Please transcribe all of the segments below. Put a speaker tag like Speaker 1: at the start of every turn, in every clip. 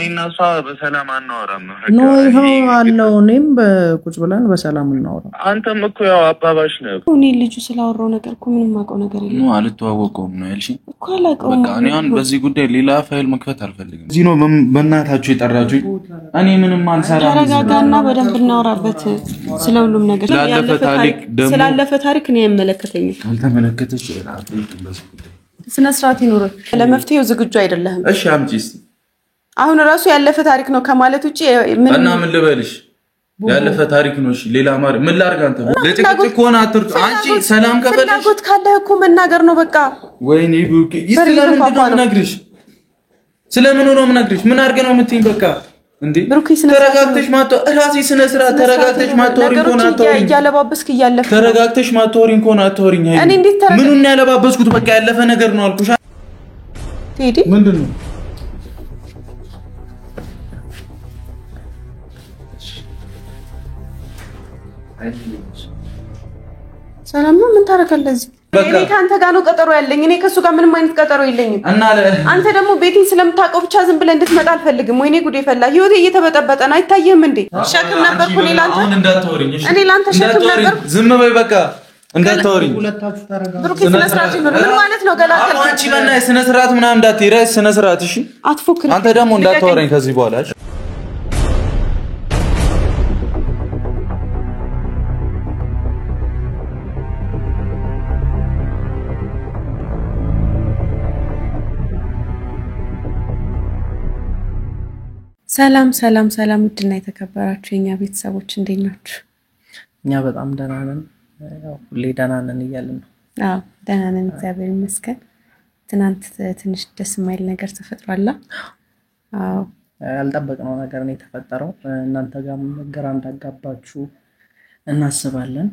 Speaker 1: እነሱ በሰላም አናወራም
Speaker 2: ኖ ይሄው አለው እኔም በቁጭ ብለን በሰላም እናወራ
Speaker 1: አንተም እኮ ያው አባባሽ ነው
Speaker 3: እኔ ልጁ ስላወራው ነገር እኮ ምንም ማውቀው ነገር የለም
Speaker 4: ነው አልተዋወቀውም ነው ያልሽ
Speaker 3: እኮ አላውቀውም
Speaker 4: በቃ እኔ አሁን በዚህ ጉዳይ ሌላ ፋይል መክፈት አልፈልግም እዚህ ነው በእናታችሁ የጠራችሁኝ እኔ ምንም አልሰራም
Speaker 3: ተረጋጋና በደንብ እናወራበት ስለሁሉም ነገር ስላለፈ ታሪክ ነው የመለከተኝ
Speaker 4: ካልተመለከተች
Speaker 3: ስነ ስርዓት ይኖር ለመፍትሄው ዝግጁ አይደለም
Speaker 4: እሺ አምጪስ
Speaker 3: አሁን ራሱ ያለፈ ታሪክ ነው ከማለት ውጪ
Speaker 4: ምን ልበልሽ ያለፈ ታሪክ ነው እሺ ሌላ ማር ምን ላርጋ አንተ ለጥቅጥቅ ሆነ አትርጡ አንቺ ሰላም ከፈለሽ
Speaker 3: ፍላጎት ካለ እኮ መናገር ነው በቃ
Speaker 4: ወይኔ ቡክ ይስለምን ነው ነግርሽ ስለምን ነው ነግርሽ ምን አርገ ነው የምትይኝ በቃ እንዴ ተረጋግተሽ ማቶ ራስሽ ስነ ስርዓት ተረጋግተሽ ማቶሪን ኮና አትወሪኝ
Speaker 3: ያለባበስክ ያለፈ
Speaker 4: ተረጋግተሽ ማቶሪን ኮና አትወሪኝ ምኑን ያለባበስኩት በቃ ያለፈ ነገር ነው አልኩሽ
Speaker 3: ቴዲ
Speaker 4: ምንድነው
Speaker 3: ሰላም ነው ምን ታረከለህ እዚህ እኔ ካንተ ጋር ነው ቀጠሮ ያለኝ እኔ ከሱ ጋር ምንም አይነት ቀጠሮ የለኝም
Speaker 4: እና
Speaker 3: አንተ ደግሞ ቤቴን ስለምታውቀው ብቻ ዝም ብለህ እንድትመጣ አልፈልግም ወይኔ ጉዴ ፈላ ህይወቴ እየተበጠበጠ ነው አይታየህም እንዴ ሸክም ነበርኩ እኔ ላንተ
Speaker 4: አሁን እንዳትወሪኝ እሺ
Speaker 3: እኔ ላንተ ሸክም ነበርኩ
Speaker 4: ዝም በይ በቃ እንዳትወሪኝ
Speaker 2: ሁለታችሁ ተረጋጋ
Speaker 3: ብሩክ ስነ ስርዓት ይኖር ምን ማለት ነው ገላከል
Speaker 4: አንቺ በእናትሽ ስነ ስርዓት ምናምን እንዳትይረስ ስነ ስርዓት እሺ
Speaker 3: አትፎክር
Speaker 4: አንተ ደግሞ እንዳትወሪኝ ከዚህ በኋላ
Speaker 3: ሰላም ውድና የተከበራችሁ የኛ ቤተሰቦች እንዴት ናችሁ?
Speaker 2: እኛ በጣም ደህና ነን። ያው ሁሌ ደህና ነን እያልን ነው።
Speaker 3: አዎ ደህና ነን እግዚአብሔር ይመስገን። ትናንት ትንሽ ደስ የማይል ነገር ተፈጥሯል። አዎ
Speaker 2: ያልጠበቅነው ነገር ነው የተፈጠረው። እናንተ ጋርም ግራ እንዳጋባችሁ እናስባለን።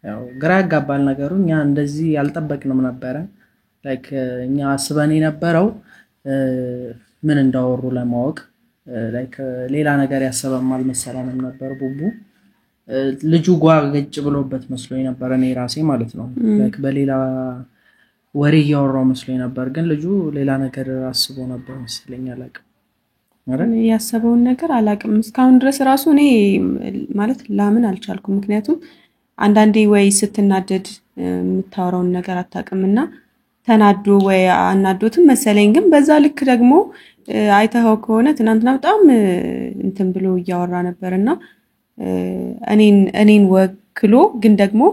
Speaker 2: ያው ግራ ያጋባል ነገሩ እኛ እንደዚህ ያልጠበቅንም ነበር። ላይክ እኛ አስበን የነበረው ምን እንዳወሩ ለማወቅ ላይክ ሌላ ነገር ያሰበም አልመሰለንም ነበር ቡቡ ልጁ ጓገጭ ብሎበት መስሎኝ ነበር እኔ ራሴ ማለት ነው ላይክ በሌላ ወሬ ያወራው መስሎኝ ነበር ግን ልጁ ሌላ ነገር አስቦ ነበር መስለኝ አላቅም
Speaker 3: ማለት ያሰበውን ነገር አላቅም እስካሁን ድረስ ራሱ እኔ ማለት ላምን አልቻልኩም ምክንያቱም አንዳንዴ ወይ ስትናደድ የምታወራውን ነገር አታቅምና ተናዶ ወይ አናዶትም መሰለኝ ግን በዛ ልክ ደግሞ አይተኸው ከሆነ ትናንትና በጣም እንትን ብሎ ያወራ ነበርና እኔን ወክሎ ግን ደግሞ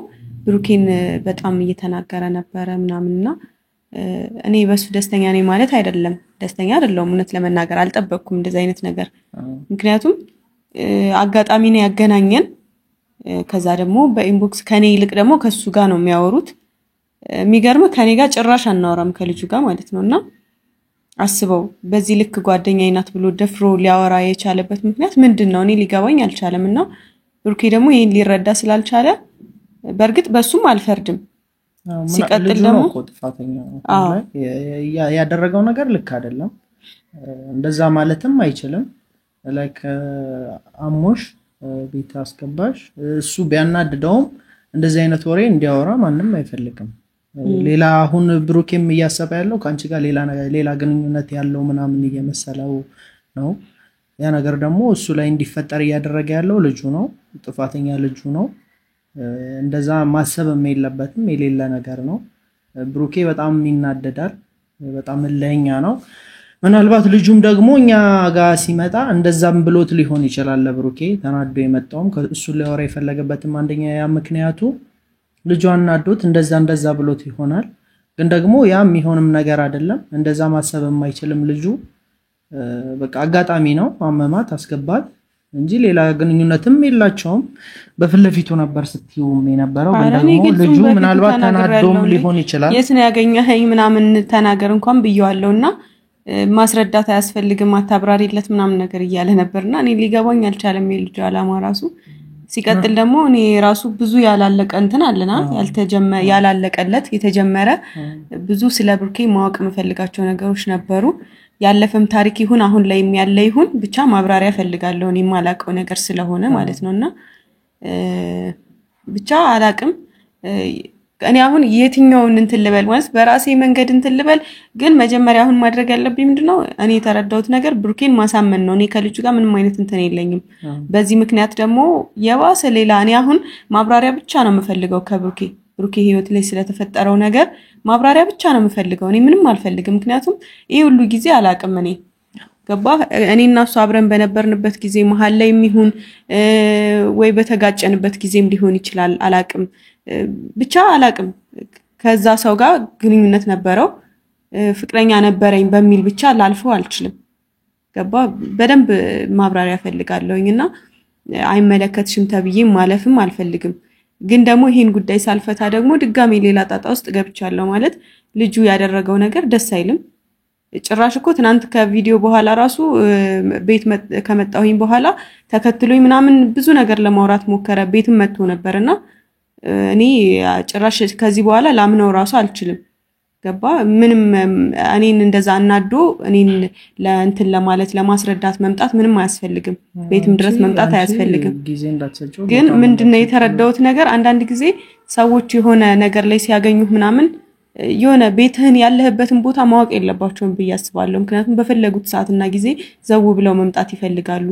Speaker 3: ብሩኬን በጣም እየተናገረ ነበር ምናምንና እኔ በሱ ደስተኛ ነኝ ማለት አይደለም ደስተኛ አይደለም እውነት ለመናገር አልጠበቅኩም እንደዛ አይነት ነገር ምክንያቱም አጋጣሚ ነው ያገናኘን ከዛ ደግሞ በኢንቦክስ ከኔ ይልቅ ደግሞ ከሱ ጋር ነው የሚያወሩት የሚገርም ከኔ ጋር ጭራሽ አናወራም ከልጁ ጋር ማለት ነውና አስበው በዚህ ልክ ጓደኛዬ ናት ብሎ ደፍሮ ሊያወራ የቻለበት ምክንያት ምንድነው እኔ ሊገባኝ አልቻለምና ብሩኬ ደግሞ ይሄን ሊረዳ ስላልቻለ በርግጥ በሱም አልፈርድም ሲቀጥል ደግሞ
Speaker 2: ጥፋተኛ ያደረገው ነገር ልክ አይደለም እንደዛ ማለትም አይችልም ላይክ አሞሽ ቤት አስገባሽ እሱ ቢያናድደውም እንደዚህ አይነት ወሬ እንዲያወራ ማንንም አይፈልግም ሌላ አሁን ብሩኬም ያሰበ ያለው ካንቺ ጋር ሌላ ግንኙነት ያለው ምናምን እየመሰለው ነው ያ ነገር ደግሞ እሱ ላይ እንዲፈጠር ያደረገ ያለው ልጁ ነው ጥፋተኛ ልጁ ነው እንደዛ ማሰብም የለበትም የሌላ ነገር ነው ብሩኬ በጣም ይናደዳል በጣም ለኛ ነው ምናልባት ልጁም ደግሞ እኛ ጋር ሲመጣ እንደዛም ብሎት ሊሆን ይችላል ለብሩኬ ተናዶ የመጣውም እሱ ሊያወራ የፈለገበትም አንደኛ ያ ምክንያቱ ልጁ አናዶት እንደዛ ብሎት ይሆናል ግን ደግሞ ያም ይሆንም ነገር አይደለም እንደዛ ማሰብም አይችልም ልጁ በቃ አጋጣሚ ነው አመማት አስገባት እንጂ ሌላ ግንኙነትም የላቸውም በፍለፊቱ ነበር ስትዩም የነበረው ግን ደግሞ ልጁ ምናልባት ተናዶም ሊሆን ይችላል
Speaker 3: የት ነው ያገኘኸኝ ምናምን ተናገር እንኳን ብየዋለውና ማስረዳት አያስፈልግም አታብራሪለት ምናምን ነገር ይያለ ነበርና እኔ ሊገባኝ አልቻለም የልጁ አላማ ራሱ ሲቀጥል ደግሞ እኔ ራሱ ብዙ ያላለቀ እንትን አለና ያላለቀለት የተጀመረ ብዙ ስለ ብሩኬ ማወቅ መፈልጋቸው ነገሮች ነበሩ ያለፈም ታሪክ ይሁን አሁን ላይ ያለ ይሁን ብቻ ማብራሪያ ፈልጋለሁ እኔ ማላቀው ነገር ስለሆነ ማለት ነውና ብቻ አላቅም እኔ አሁን የትኛውን እንትን ልበል ማለት በራሴ መንገድ እንትን ልበል ግን መጀመሪያ አሁን ማድረግ ያለብኝ ምንድነው እኔ ተረዳሁት ነገር ብሩኬን ማሳመን ነው እኔ ከልጁ ጋር ምንም አይነት እንትን የለኝም በዚህ ምክንያት ደግሞ የባሰ ሌላ እኔ አሁን ማብራሪያ ብቻ ነው የምፈልገው ከብሩኬ ህይወት ላይ ስለተፈጠረው ነገር ማብራሪያ ብቻ ነው የምፈልገው እኔ ምንም አልፈልግም ምክንያቱም ይሄ ሁሉ ጊዜ አላቅም እኔ ገባ እኔና እሱ አብረን በነበርንበት ጊዜ መሃል ላይ የሚሆን ወይ በተጋጨንበት ጊዜም ሊሆን ይችላል አላቅም ብቻ አላቅም ከዛ ሰው ጋር ግንኙነት ነበረው ፍቅረኛ ነበረኝ በሚል ብቻ ላልፈው አልችልም ገባ በደንብ ማብራሪያ ፈልጋለሁኝና አይመለከትሽም ተብዬ ማለፍም አልፈልግም ግን ደግሞ ይሄን ጉዳይ ሳልፈታ ደግሞ ድጋሜ ሌላ ጣጣ ውስጥ ገብቻለሁ ማለት ልጁ ያደረገው ነገር ደስ አይልም ጭራሽ እኮ ትናንት ከቪዲዮ በኋላ ራሱ ቤት ከመጣሁኝ በኋላ ተከትሎኝ ምናምን ብዙ ነገር ለማውራት ሞከረ ቤትም መጥቶ ነበርና እኔ ጭራሽ ከዚህ በኋላ ላምነው ራሱ አልችልም ገባ ምንም እኔን እንደዛ አናዶ እኔን ለእንትን ለማለት ለማስረዳት መምጣት ምንም አያስፈልግም ቤትም ድረስ መምጣት አያስፈልግም ግን ምንድነው የተረዳሁት ነገር አንዳንድ ጊዜ ሰዎች የሆነ ነገር ላይ ሲያገኙ ምናምን የሆነ ቤትህን ያለህበትን ቦታ ማወቅ የለባቸውም በያስባለሁ ምክንያቱም በፈለጉት ሰዓትና ጊዜ ዘው ብለው መምጣት ይፈልጋሉ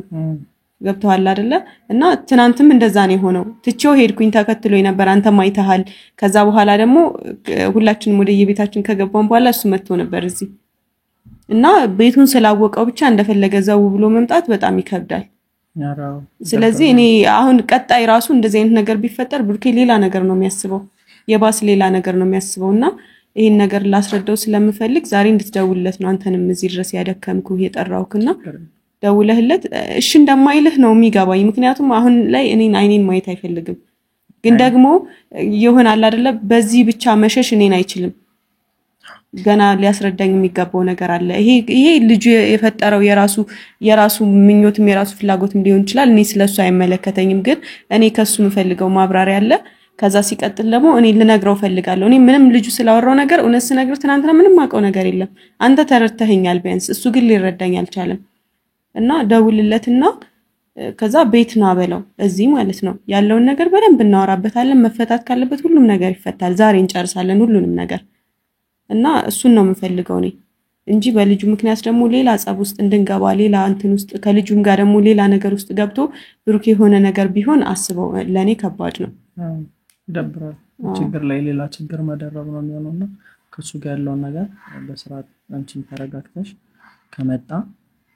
Speaker 3: ገብተዋል አይደለ እና ትናንትም እንደዛ ነው ሆነው ትቼው ሄድኩኝ ተከትሎኝ ነበር አንተ ማይተሃል ከዛ በኋላ ደግሞ ሁላችንም ወደ የቤታችን ከገባን በኋላ እሱ መጥቶ ነበር እዚህ እና ቤቱን ስላወቀው ብቻ እንደፈለገ ዘው ብሎ መምጣት በጣም ይከብዳል ስለዚህ እኔ አሁን ቀጣይ ራሱ እንደዚህ አይነት ነገር ቢፈጠር ብሩኬ ሌላ ነገር ነው የሚያስበው የባስ ሌላ ነገር ነው የሚያስበውና ይሄን ነገር ላስረዳው ስለምፈልግ ዛሬ እንድትደውልለት ነው አንተንም እዚህ ድረስ ያደከምኩ የጠራውክና ደውለህለት እሺ እንደማይልህ ነው የሚገባኝ ምክንያቱም አሁን ላይ እኔን አይኔን ማየት አይፈልግም ግን ደግሞ ይሆናል አይደለ በዚህ ብቻ መሸሽ እኔን አይችልም ገና ሊያስረዳኝ የሚገባው ነገር አለ ይሄ ልጅ የፈጠረው የራሱ ምኞትም የራሱ ፍላጎትም ሊሆን ይችላል እኔ ስለሱ አይመለከተኝም ግን እኔ ከሱ የምፈልገው ማብራሪያ አለ ከዛ ሲቀጥል ደግሞ እኔ ልነግረው ፈልጋለሁ እኔ ምንም ልጁ ስላወራው ነገር እውነት ስነግር ትናንትና ምንም አቀው ነገር የለም አንተ ተረድተኸኛል ቢያንስ እሱ ግን ሊረዳኝ አልቻለም እና ደውልለትና ከዛ ቤትና በለው እዚህ ማለት ነው ያለውን ነገር በደንብ እናወራበታለን መፈታት ካለበት ሁሉም ነገር ይፈታል ዛሬ እንጨርሳለን ሁሉንም ነገር እና እሱን ነው የምፈልገው እኔ እንጂ በልጁ ምክንያት ደግሞ ሌላ ጸብ ውስጥ እንድንገባ ሌላ እንትን ውስጥ ከልጁም ጋር ደግሞ ሌላ ነገር ውስጥ ገብቶ ብሩክ የሆነ ነገር ቢሆን አስበው ለኔ ከባድ ነው
Speaker 2: ደብሯል ችግር ላይ ሌላ ችግር መደረብ ነው የሚሆነውና ከሱ ጋር ያለው ነገር በስርዓት አንቺን ተረጋግተሽ ከመጣ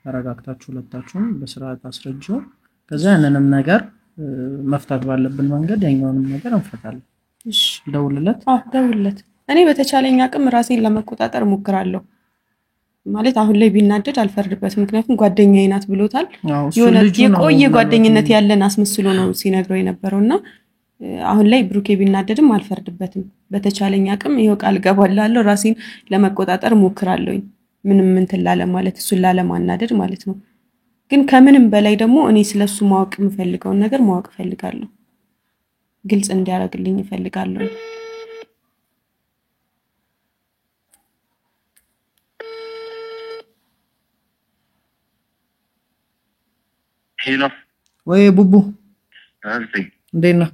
Speaker 2: ተረጋግታችሁ ሁለታችሁም በስርዓት አስረጅው ከዛ ያንንም ነገር መፍታት ባለብን መንገድ ያኛውንም ነገር እንፈታለን እሺ ደውልለት እኔ በተቻለኝ አቅም ራሴን ለመቆጣጠር ሞክራለሁ ማለት አሁን ላይ ቢናደድ አልፈርድበትም ምክንያቱም ጓደኛዬ ናት ብሎታል የሆነ የቆየ ጓደኝነት ያለን አስመስሎ ነው ሲነግረው የነበረውና አሁን ላይ ብሩኬ ቢናደድም አልፈርድበትም በተቻለኝ አቅም ይሄው ቃል ገባላለሁ ራሴን ለመቆጣጠር ሞክራለሁኝ ምንም እንትን ላለ ማለት እሱ ላለ ማናደድ ማለት ነው ግን ከምንም በላይ ደግሞ እኔ ስለሱ ማወቅ የምፈልገው ነገር ማወቅ ፈልጋለሁ ግልጽ እንዲያረግልኝ ፈልጋለሁ
Speaker 1: ሄሎ
Speaker 2: ወይ ቡቡ
Speaker 1: አልተይ
Speaker 2: እንዴት ነህ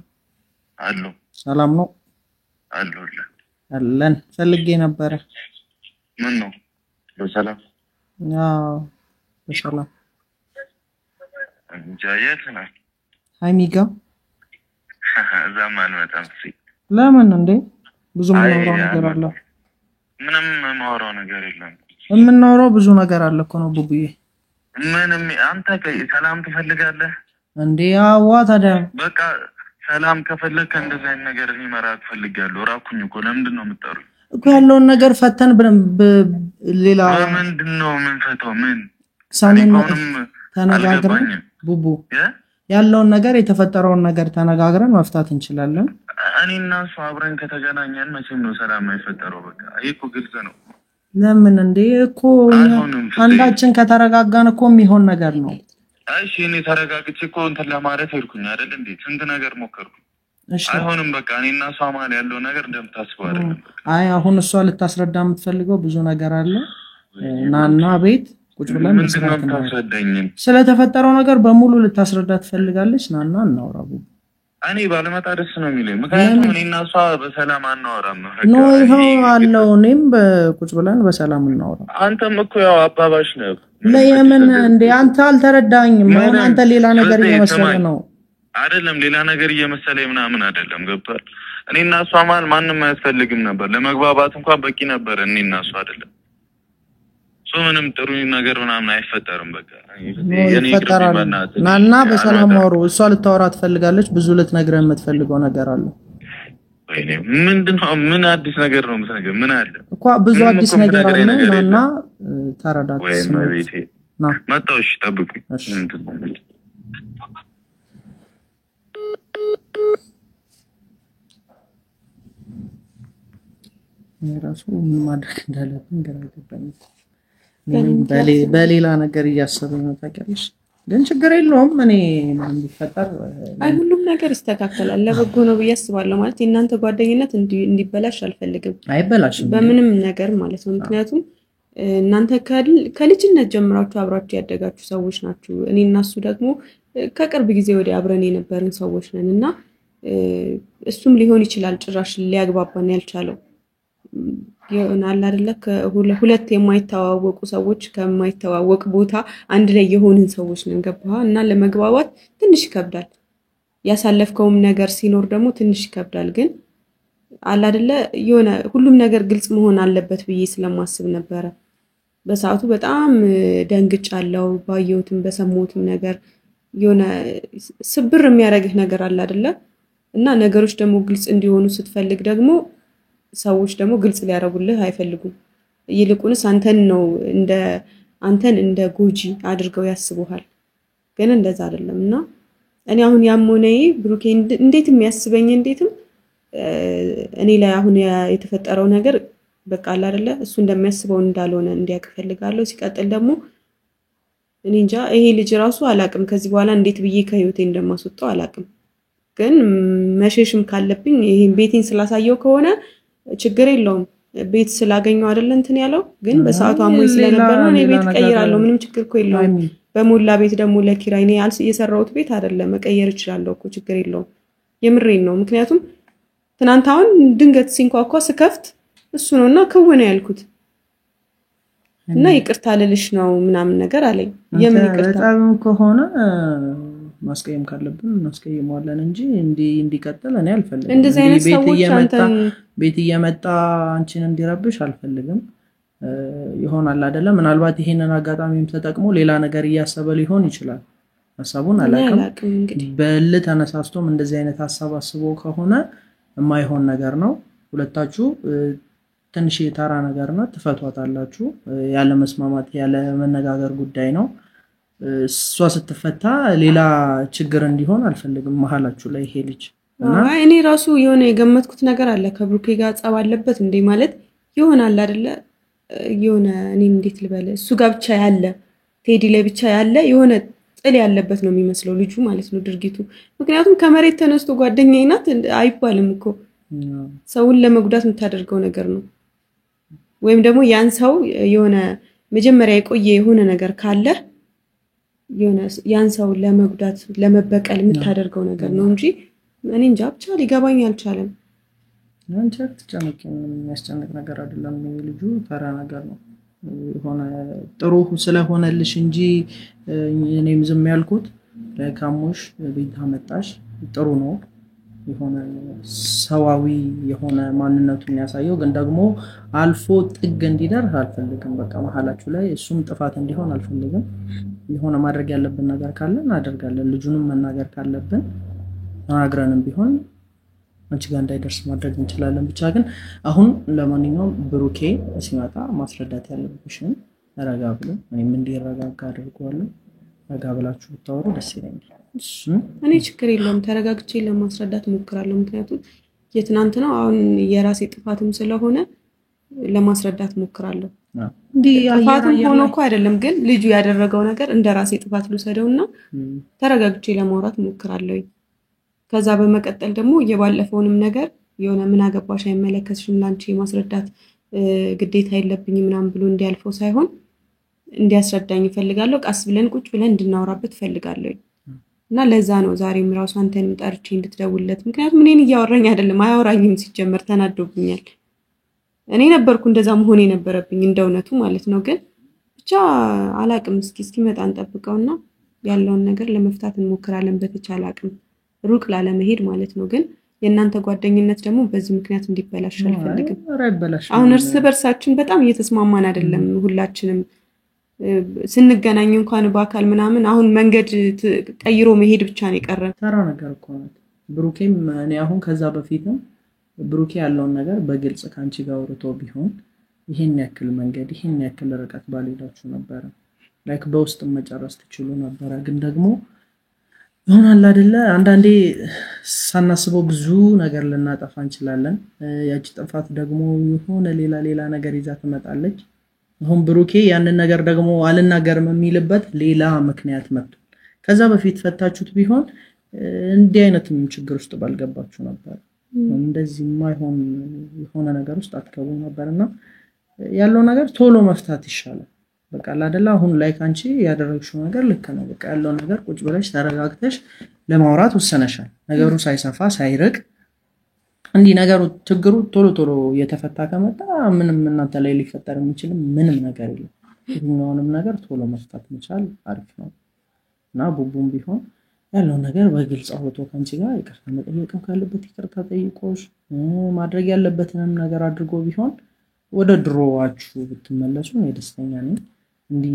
Speaker 1: አሎ
Speaker 2: ሰላም ነው አለን ፈልጌ ነበር
Speaker 1: ምን ነው በሰላም
Speaker 2: በሰላም
Speaker 1: ጃየትና
Speaker 2: ሃይሚጋ
Speaker 1: ዘማን መጣም
Speaker 2: ለምን እንዴ ብዙ ማውራው ነገር አለ
Speaker 1: ምንም ማውራው ነገር የለም
Speaker 2: የምናወራው ብዙ ነገር አለ እኮ ነው ቡቡዬ
Speaker 1: ምንም አንተ ሰላም ትፈልጋለህ እንዴ
Speaker 2: አዋ ታዲያ
Speaker 1: በቃ ሰላም ከፈለክ እንደዛ አይነት ነገር ሊመራክ ፈልጋለሁ ራኩኝ እኮ ለምንድን ነው የምትጠሩኝ
Speaker 2: እኮ ያለውን ነገር ፈተን ሌላ
Speaker 1: ምንድነው ምን ፈተው ምን
Speaker 2: ሳንንም ተነጋግረን ቡቡ ያለውን ነገር የተፈጠረውን ነገር ተነጋግረን መፍታት እንችላለን
Speaker 1: እኔና እሱ አብረን ከተገናኘን መቼም ነው ሰላም አይፈጠረው በቃ እኮ ግልጽ ነው
Speaker 2: ለምን እንዴ እኮ አንዳችን ከተረጋጋን እኮ የሚሆን ነገር ነው
Speaker 1: እሺ እኔ ተረጋግቼ እኮ እንትን ለማለት ሄድኩኝ አይደል እንዴ ስንት ነገር ሞከርኩ አይሆንም በቃ እኔና እሷ ማለት ያለው ነገር እንደምታስበው አይደለም
Speaker 2: አይ አሁን እሷ ልታስረዳ የምትፈልገው ብዙ ነገር አለ ናና ቤት ቁጭ ብለን
Speaker 1: እንስራታኝ
Speaker 2: ስለተፈጠረው ነገር በሙሉ ልታስረዳ ትፈልጋለች ናና እናውራው
Speaker 1: እኔ ባለመጣ ደስ ነው የሚለኝ ምክንያቱም እኔና እሷ በሰላም አናወራም
Speaker 2: ነው ይሄው አለው እኔም በቁጭ ብለን በሰላም እናወራ
Speaker 1: አንተም እኮ ያው አባባሽ ነው
Speaker 2: ለየምን እንደ አንተ አልተረዳኝም ማለት አንተ ሌላ ነገር እየመሰለ ነው
Speaker 1: አይደለም ሌላ ነገር እየመሰለኝ ምናምን አይደለም ገብቷል እኔና እሷ ማንም አያስፈልግም ነበር ለመግባባት እንኳን በቂ ነበር እኔና እሷ አይደለም ምንም ጥሩ ነገር ምናምን አይፈጠርም በቃ
Speaker 2: የኔ ናና በሰላም አወሩ እሷ ልታወራ ትፈልጋለች ብዙ ልትነግረህ የምትፈልገው ነገር አለ
Speaker 1: ወይኔ ምንድነው ምን አዲስ ነገር ነው የምትነግረው ምን አለ
Speaker 2: እኮ ብዙ አዲስ ነገር አለ ናና ተረዳት
Speaker 1: ወይ ማቤቴ መጣውሽ ጠብቁኝ
Speaker 2: ራሱ ማድረግ እንዳለብኝ ግራ ገባኝ በሌላ ነገር እያሰበኝ ነው ታውቂያለሽ ግን ችግር የለውም እኔ ምን ቢፈጠር
Speaker 3: አይ ሁሉም ነገር ይስተካከላል ለበጎ ነው በያስባለሁ ማለት እናንተ ጓደኝነት እንዲበላሽ አልፈልግም
Speaker 2: አይበላሽም
Speaker 3: በምንም ነገር ማለት ነው ምክንያቱም እናንተ ከልጅነት ጀምራችሁ አብራችሁ ያደጋችሁ ሰዎች ናችሁ እኔና እሱ ደግሞ ከቅርብ ጊዜ ወዲህ አብረን የነበርን ሰዎች ነንና እሱም ሊሆን ይችላል ጭራሽ ሊያግባባን ያልቻለው ይሆናል አይደለ ሁለት የማይተዋወቁ ሰዎች ከማይተዋወቅ ቦታ አንድ ላይ የሆንን ሰዎች ነን ገባህ እና ለመግባባት ትንሽ ይከብዳል ያሳለፍከውም ነገር ሲኖር ደግሞ ትንሽ ይከብዳል ግን አለ አይደለ የሆነ ሁሉም ነገር ግልጽ መሆን አለበት ብዬ ስለማስብ ነበር በሰዓቱ በጣም ደንግጫለሁ ባየሁትም በሰሞትም ነገር የሆነ ስብር የሚያረግህ ነገር አለ አይደለ እና ነገሮች ደግሞ ግልጽ እንዲሆኑ ስትፈልግ ደግሞ ሰዎች ደግሞ ግልጽ ሊያረጉልህ አይፈልጉም ይልቁንስ አንተን እንደ ጎጂ አድርገው ያስቡሃል ግን እንደዛ አይደለምና እኔ አሁን ያሞነይ ብሩኬ እንዴት የሚያስበኝ እንዴትም እኔ ላይ አሁን የተፈጠረው ነገር በቃ አለ አይደለ እሱ እንደሚያስበው እንዳልሆነ እንዲያውቅ ፈልጋለሁ ሲቀጥል ደግሞ እኔ እንጃ ይሄ ልጅ ራሱ አላቅም ከዚህ በኋላ እንዴት ብዬ ከህይወቴ እንደማስወጣው አላቅም ግን መሸሽም ካለብኝ ይሄን ቤቴን ስላሳየው ከሆነ ችግር የለውም ቤት ስላገኘው አይደል እንትን ያለው ግን በሰዓቱ አሞይ ስለነበር ነው እኔ ቤት ቀይራለሁ ምንም ችግር እኮ የለውም በሞላ ቤት ደግሞ ለኪራይ ነው የሰራውት ቤት አይደለም መቀየር ይችላልው እኮ ችግር የለውም የምሬን ነው ምክንያቱም ትናንት አሁን ድንገት ሲንኳኳ ስከፍት እሱ ነውና ከወነ ያልኩት እና ይቅርታ ልልሽ ነው ምናምን ነገር አለኝ የምን ይቅርታ
Speaker 2: በጣም ከሆነ ማስቀየም ካለብን ማስቀየማለን እንጂ እንዲቀጥል እኔ አልፈልግም
Speaker 3: እንደዚህ አይነት ሰዎች
Speaker 2: ቤት እየመጣ አንቺን እንዲረብሽ አልፈልግም ይሆናል አይደለ ምናልባት ይሄንን አጋጣሚም ተጠቅሞ ሌላ ነገር እያሰበ ሊሆን ይችላል ሐሳቡን አላውቅም በል ተነሳስቶም እንደዚህ አይነት ሐሳብ አስቦ ከሆነ የማይሆን ነገር ነው ሁለታችሁ ትንሽ የታራ ነገር ነው ተፈቷታላችሁ ያለ መስማማት ያለ መነጋገር ጉዳይ ነው እሷ ስትፈታ ሌላ ችግር እንዲሆን አልፈልግም መሐላችሁ ላይ ይሄ ልጅ
Speaker 3: እኔ ራሱ የሆነ የገመትኩት ነገር አለ ከብሩኬ ጋር ጸብ አለበት እንዴ ማለት ይሆናል አይደለ የሆነ እኔ እንዴት ልበለ እሱ ጋር ብቻ ያለ ቴዲ ላይ ብቻ ያለ የሆነ ጥል ያለበት ነው የሚመስለው ልጁ ማለት ነው ድርጊቱ ምክንያቱም ከመሬት ተነስቶ ጓደኛዬ ናት አይባልም እኮ ሰውን ለመጉዳት የምታደርገው ነገር ነው ወይም ደግሞ ያን ሰው የሆነ መጀመሪያ የቆየ የሆነ ነገር ካለ የሆነ ያን ሰው ለመጉዳት ለመበቀል የምታደርገው ነገር ነው እንጂ እኔ እንጃ ብቻ ሊገባኝ አልቻለም
Speaker 2: አንቺ አትጨነቂ የሚያስጨንቅ ነገር አይደለም ልጁ ተራ ነገር ነው ሆነ ጥሩ ስለሆነልሽ እንጂ እኔም ዝም ያልኩት ለካሞሽ ቤት አመጣሽ ጥሩ ነው የሆነ ሰዋዊ የሆነ ማንነቱን ያሳየው ግን ደግሞ አልፎ ጥግ እንዲደርስ አልፈልግም በቃ መሐላችሁ ላይ እሱም ጥፋት እንዲሆን አልፈልግም የሆነ ማድረግ ያለብን ነገር ካለ እናደርጋለን ልጁንም መናገር ካለብን አግረንም ቢሆን አንቺ ጋር እንዳይደርስ ማድረግ እንችላለን ብቻ ግን አሁን ለማንኛውም ብሩኬ ሲመጣ ማስረዳት ያለብሽን ረጋ ብሎ እኔም እንዲረጋጋ አድርጓለሁ ረጋ ብላችሁ ብታወሩ ደስ ይለኛል
Speaker 3: እኔ ችግር የለውም ተረጋግቼ ለማስረዳት ሞክራለሁ ምክንያቱም የትናንት ነው አሁን የራሴ ጥፋትም ስለሆነ ለማስረዳት ሞክራለሁ ጥፋትም ሆኖ እኮ አይደለም ግን ልጁ ያደረገው ነገር እንደራሴ ጥፋት ልሰደውና ተረጋግቼ ለማውራት ሞክራለሁ ከዛ በመቀጠል ደግሞ የባለፈውንም ነገር የሆነ ምን አገባሽ አይመለከትሽም ላንቺ ማስረዳት ግዴታ የለብኝም ምናምን ብሎ እንዲያልፈው ሳይሆን እንዲያስረዳኝ ፈልጋለሁ ቃስ ብለን ቁጭ ብለን እንድናወራበት ፈልጋለሁ እና ለዛ ነው ዛሬም ራሱ አንተን ጠርቼ እንድትደውልለት ምክንያቱም እኔን እያወራኝ አይደለም አያወራኝም ሲጀመር ተናዶብኛል እኔ ነበርኩ እንደዛ መሆን የነበረብኝ እንደውነቱ ማለት ነው ግን ብቻ አላቅም እስኪ መጣ እንጠብቀውና ያለውን ነገር ለመፍታት እንሞክራለን በተቻለ አቅም ሩቅ ላለመሄድ ማለት ነው ግን የእናንተ ጓደኝነት ደግሞ በዚህ ምክንያት እንዲበላሽ አልፈልግም አሁን እርስ በርሳችን በጣም እየተስማማን አይደለም ሁላችንም ስንገናኝ እንኳን በአካል ምናምን አሁን መንገድ ቀይሮ መሄድ ብቻ ነው የቀረን
Speaker 2: ተራ ነገር እኮ ነው ብሩኬም እኔ አሁን ከዛ በፊትም ብሩኬ ያለውን ነገር በግልጽ ካንቺ ጋር ወርቶ ቢሆን ይሄን ያክል መንገድ ይሄን ያክል ርቀት ባልሄዳችሁ ነበር ላይክ በውስጥ መጨረስ ትችሉ ነበር ግን ደግሞ አሁን አለ አይደለ አንዳንዴ ሳናስበው ብዙ ነገር ልናጠፋ እንችላለን ያቺ ጥፋት ደግሞ የሆነ ሌላ ነገር ይዛ ትመጣለች አሁን ብሩኬ ያንን ነገር ደግሞ አልናገርም የሚልበት ሌላ ምክንያት መጥቶ ከዛ በፊት ፈታችሁት ቢሆን እንዲህ አይነትም ችግር ውስጥ ባልገባችሁ ነበር እንደዚህ ማይሆን የሆነ ነገር ውስጥ አትከቡ ነበርና ያለው ነገር ቶሎ መፍታት ይሻላል በቃ አይደለ አሁን ላይ ካንቺ ያደረግሽው ነገር ልክ ነው በቃ ያለው ነገር ቁጭ ብለሽ ተረጋግተሽ ለማውራት ወሰነሻል ነገሩ ሳይሰፋ ሳይርቅ እንዲ ነገሩ ችግሩ ቶሎ የተፈታ ከመጣ ምንም እናንተ ላይ ሊፈጠር የሚችል ምንም ነገር የለም የትኛውንም ነገር ቶሎ መፍታት መቻል አሪፍ ነው እና ቡቡም ቢሆን ያለው ነገር በግልጽ አውጥቶ ካንቺ ጋር ይቅርታ መጠየቅም ካለበት ይቅርታ ጠይቆሽ ማድረግ ያለበትንም ነገር አድርጎ ቢሆን ወደ ድሮዋችሁ ብትመለሱ ነው ደስተኛ ነኝ እንዲ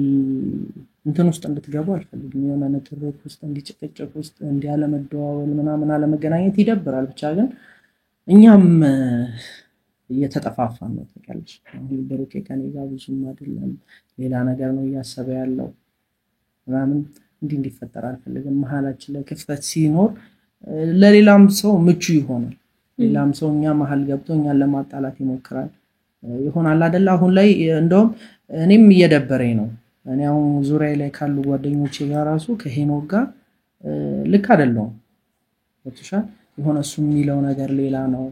Speaker 2: እንትን ውስጥ እንድትገቡ አልፈልግም የሆነ ነጥሮት ውስጥ እንዲጨቀጨቁ ውስጥ እንዲያለ መደዋወል ምናምን አለ መገናኘት ይደብራል ብቻ ግን እኛም እየተጠፋፋን ነው ተቀልሽ አሁን ብሩኬ ከኔ ጋር ብዙም አይደለም ሌላ ነገር ነው ያሰበ ያለው ምናምን እንዲፈጠር አልፈልግም መሐላችን ላይ ክፍተት ሲኖር ለሌላም ሰው ምቹ ይሆናል ሌላም ሰው እኛ መሐል ገብቶ እኛን ለማጣላት ይሞክራል ይሆናል አይደል አሁን ላይ እንደውም እኔም እየደበረኝ ነው እኔ አሁን ዙሪያ ላይ ካሉ ጓደኞቼ ጋር ራሱ ከሄኖክ ጋር ልክ አይደለም ወጥሻ የሆነ እሱ የሚለው ነገር ሌላ ነው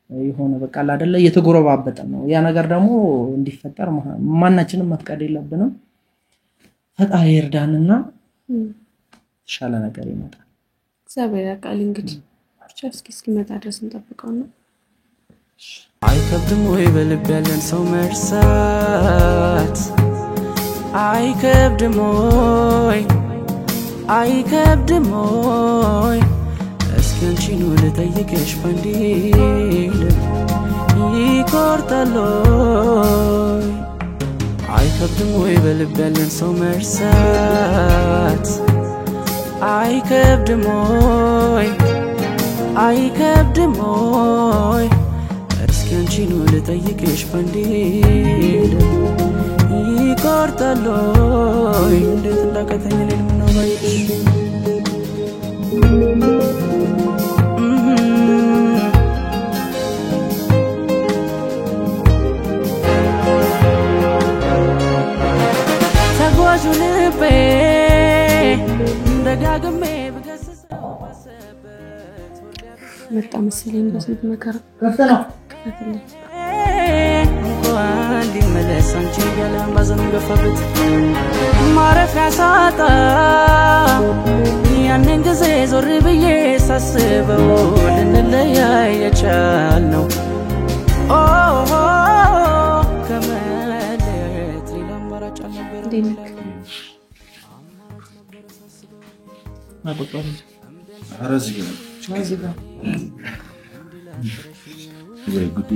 Speaker 2: የሆነ በቃ አይደለ እየተጎረባበጠ ነው ያ ነገር ደግሞ እንዲፈጠር ማናችንም መፍቀድ የለብንም ፈጣሪ ይርዳንና ሻለ ነገር ይመጣል
Speaker 3: እግዚአብሔር ያውቃል እንግዲህ ብቻ እስኪመጣ ድረስ እንጠብቀው ነው
Speaker 5: አይከብድም ወይ በልብ ያለን ሰው መርሳት አይከብድም ወይ እስኪ አንቺን ልጠይቅሽ ፈንዲል ይቆርጣል አይከብድም ወይ በልብ ያለን ሰው መርሳት አይከብድም ወይ እስኪ አንቺን ልጠይቅሽ ፈንዲል ይቆርጣል እንዴት እንዳቀተኝ ለምን ነው ባይሽ ተጓዡልቤ ደጋግሜ በገሰሰው ባሰበት
Speaker 3: መጣ መሰለኝ በስንት መከራ
Speaker 2: ከፍተናው
Speaker 5: እንኳን ሊመለስ አንቺ ገላም ባዘኑ ገፈበት ማረፊያ ሳጣ ያንን ጊዜ ዞር ብዬ ሳስበው ልንለያይ የቻልነው ከመለየት ሌላ አማራጭ አልነበረም
Speaker 4: አረዝጋ ወይ ጉዲ